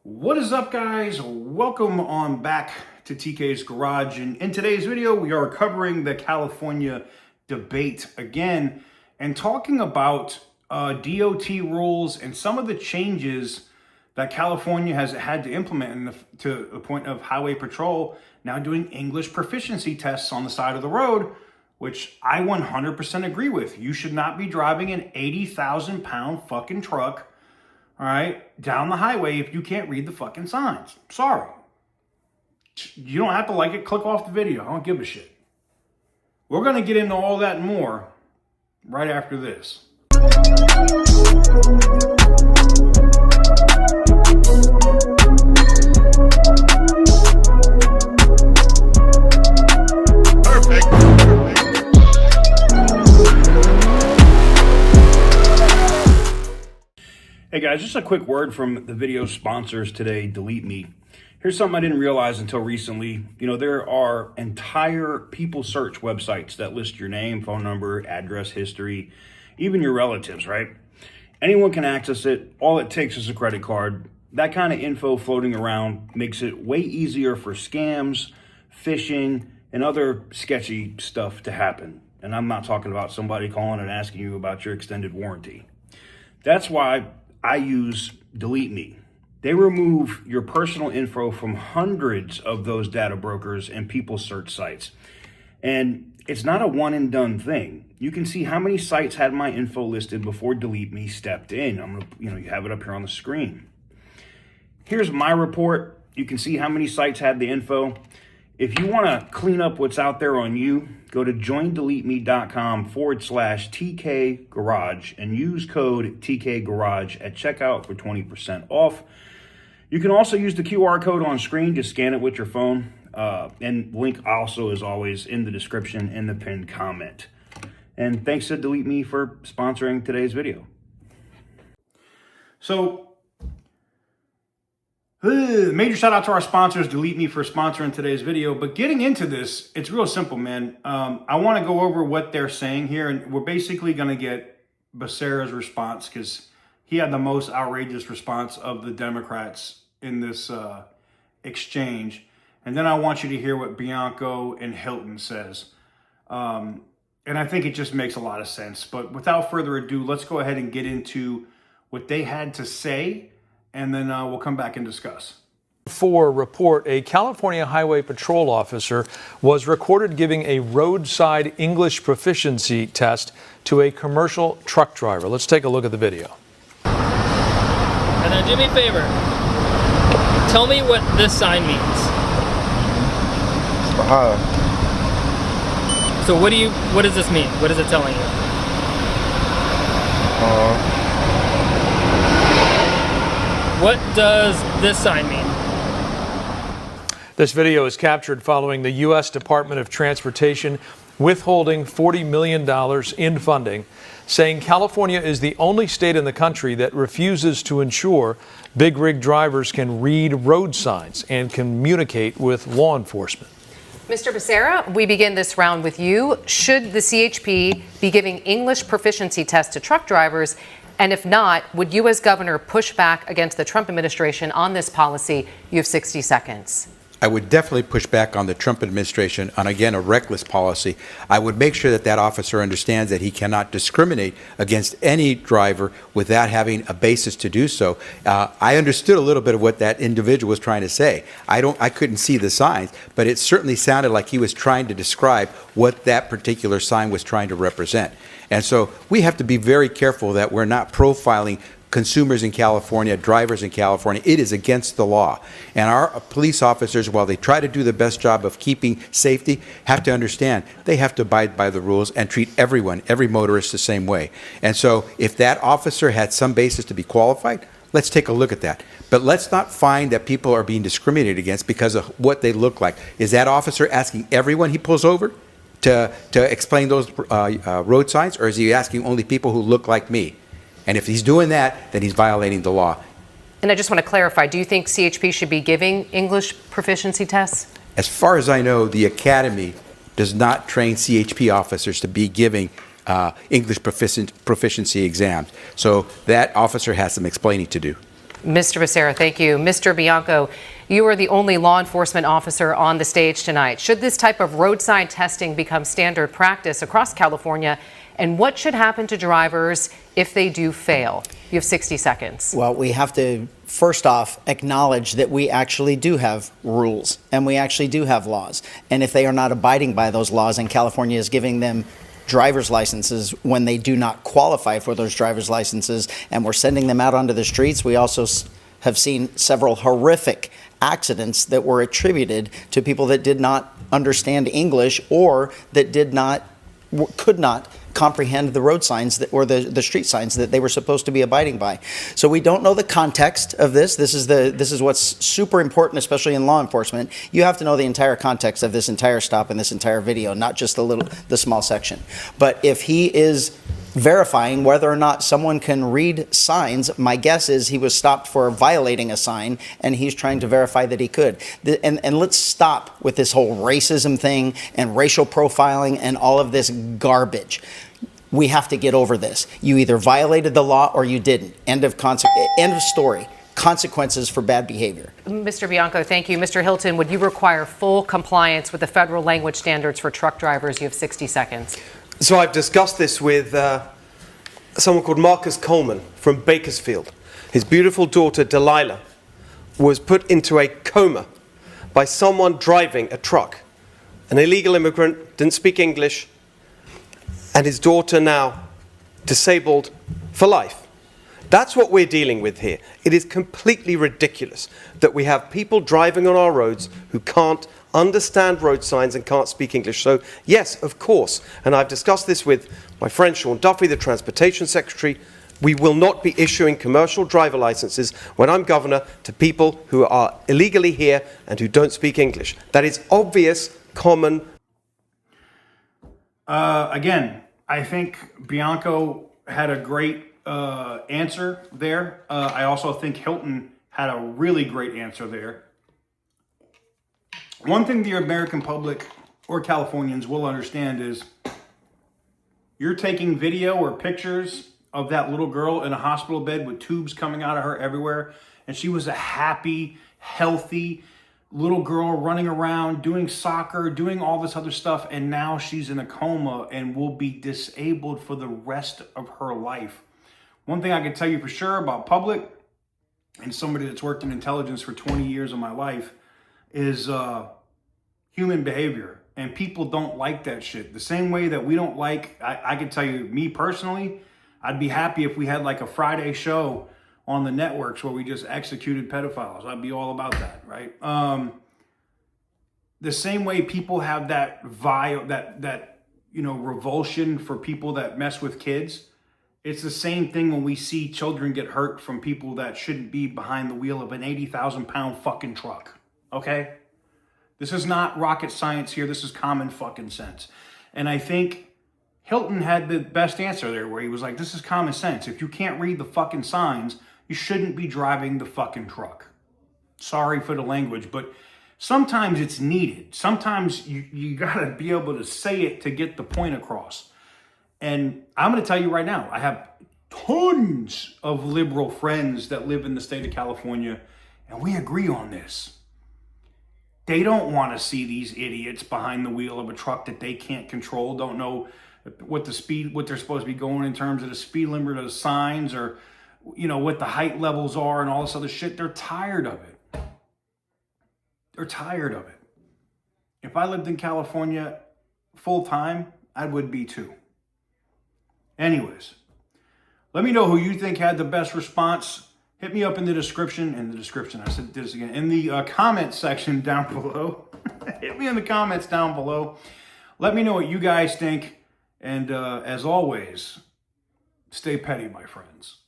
What is up, guys? Welcome on back to TK's Garage. And in today's video, we are covering the California debate again and talking about DOT rules and some of the changes that California has had to implement to the point of highway patrol now doing English proficiency tests on the side of the road, which I 100% agree with. You should not be driving an 80,000 pound fucking truck, all right, down the highway if you can't read the fucking signs. Sorry. You don't have to like it. Click off the video. I don't give a shit. We're going to get into all that and more right after this. Hey guys, just a quick word from the video sponsors today, Delete Me. Here's something I didn't realize until recently. You know, there are entire people search websites that list your name, phone number, address history, even your relatives, right? Anyone can access it. All it takes is a credit card. That kind of info floating around makes it way easier for scams, phishing, and other sketchy stuff to happen. And I'm not talking about somebody calling and asking you about your extended warranty. That's why I use Delete Me. They remove your personal info from hundreds of those data brokers and people search sites. And it's not a one and done thing. You can see how many sites had my info listed before Delete Me stepped in. You have it up here on the screen. Here's my report. You can see how many sites had the info. If you want to clean up what's out there on you, go to joindeleteme.com/TK Garage and use code TK Garage at checkout for 20% off. You can also use the QR code on screen to scan it with your phone. And link also, as always, in the description in the pinned comment. And thanks to Delete Me for sponsoring today's video. So, major shout out to our sponsors, Delete Me, for sponsoring today's video. But getting into this, it's real simple, man. I want to go over what they're saying here, and we're basically going to get Becerra's response because he had the most outrageous response of the Democrats in this exchange. And then I want you to hear what Bianco and Hilton says. And I think it just makes a lot of sense. But without further ado, let's go ahead and get into what they had to say, and then we'll come back and discuss. For report, a California Highway Patrol officer was recorded giving a roadside English proficiency test to a commercial truck driver. Let's take a look at the video. And then do me a favor. Tell me what this sign means. So what does this mean? What is it telling you? What does this sign mean? This video is captured following the U.S. Department of Transportation withholding $40 million in funding, saying California is the only state in the country that refuses to ensure big rig drivers can read road signs and communicate with law enforcement. Mr. Bera, we begin this round with you. Should the CHP be giving English proficiency tests to truck drivers? And if not, would you as governor push back against the Trump administration on this policy? You have 60 seconds. I would definitely push back on the Trump administration on, again, a reckless policy. I would make sure that that officer understands that he cannot discriminate against any driver without having a basis to do so. I understood a little bit of what that individual was trying to say. I couldn't see the signs, but it certainly sounded like he was trying to describe what that particular sign was trying to represent. And so we have to be very careful that we're not profiling consumers in California, drivers in California. It is against the law. And our police officers, while they try to do the best job of keeping safety, have to understand they have to abide by the rules and treat everyone, every motorist, the same way. And so if that officer had some basis to be qualified, let's take a look at that. But let's not find that people are being discriminated against because of what they look like. Is that officer asking everyone he pulls over to explain those road signs, or is he asking only people who look like me? And if he's doing that, then he's violating the law. And I just want to clarify, do you think CHP should be giving English proficiency tests? As far as I know, the Academy does not train CHP officers to be giving English proficiency exams. So that officer has some explaining to do. Mr. Becerra, thank you. Mr. Bianco, you are the only law enforcement officer on the stage tonight. Should this type of roadside testing become standard practice across California? And what should happen to drivers if they do fail? You have 60 seconds. Well, we have to first off acknowledge that we actually do have rules and we actually do have laws. And if they are not abiding by those laws and California is giving them driver's licenses when they do not qualify for those driver's licenses and we're sending them out onto the streets, we also have seen several horrific accidents that were attributed to people that did not understand English or that could not comprehend the road signs or the street signs that they were supposed to be abiding by. So we don't know the context of this. This is what's super important, especially in law enforcement. You have to know the entire context of this entire stop and this entire video, not just the small section. But if he is verifying whether or not someone can read signs, my guess is he was stopped for violating a sign and he's trying to verify that he could. And let's stop with this whole racism thing and racial profiling and all of this garbage. We have to get over this. You either violated the law or you didn't. End of story. Consequences for bad behavior. Mr. Bianco, thank you. Mr. Hilton, would you require full compliance with the federal language standards for truck drivers? You have 60 seconds. So I've discussed this with someone called Marcus Coleman from Bakersfield. His beautiful daughter, Delilah, was put into a coma by someone driving a truck. An illegal immigrant, didn't speak English, and his daughter now disabled for life. That's what we're dealing with here. It is completely ridiculous that we have people driving on our roads who can't understand road signs and can't speak English. So yes, of course, and I've discussed this with my friend Sean Duffy, the Transportation Secretary, we will not be issuing commercial driver licenses when I'm governor to people who are illegally here and who don't speak English. That is obvious, common. Again, I think Bianco had a great answer there. I also think Hilton had a really great answer there. One thing the American public or Californians will understand is you're taking video or pictures of that little girl in a hospital bed with tubes coming out of her everywhere, and she was a happy, healthy little girl running around, doing soccer, doing all this other stuff, and now she's in a coma and will be disabled for the rest of her life. One thing I can tell you for sure about public, and somebody that's worked in intelligence for 20 years of my life, is human behavior. And people don't like that shit. The same way that we don't like, I can tell you, me personally, I'd be happy if we had like a Friday show on the networks where we just executed pedophiles. I'd be all about that, right? The same way people have that revulsion for people that mess with kids. It's the same thing when we see children get hurt from people that shouldn't be behind the wheel of an 80,000 pound fucking truck. Okay? This is not rocket science here. This is common fucking sense. And I think Hilton had the best answer there where he was like, this is common sense. If you can't read the fucking signs, you shouldn't be driving the fucking truck. Sorry for the language, but sometimes it's needed. Sometimes you gotta be able to say it to get the point across. And I'm gonna tell you right now, I have tons of liberal friends that live in the state of California, and we agree on this. They don't want to see these idiots behind the wheel of a truck that they can't control, don't know what they're supposed to be going in terms of the speed limit or the signs or, what the height levels are and all this other shit. They're tired of it. They're tired of it. If I lived in California full time, I would be too. Anyways, let me know who you think had the best response. Hit me up in the description, in the comment section down below. Hit me in the comments down below. Let me know what you guys think. And as always, stay petty, my friends.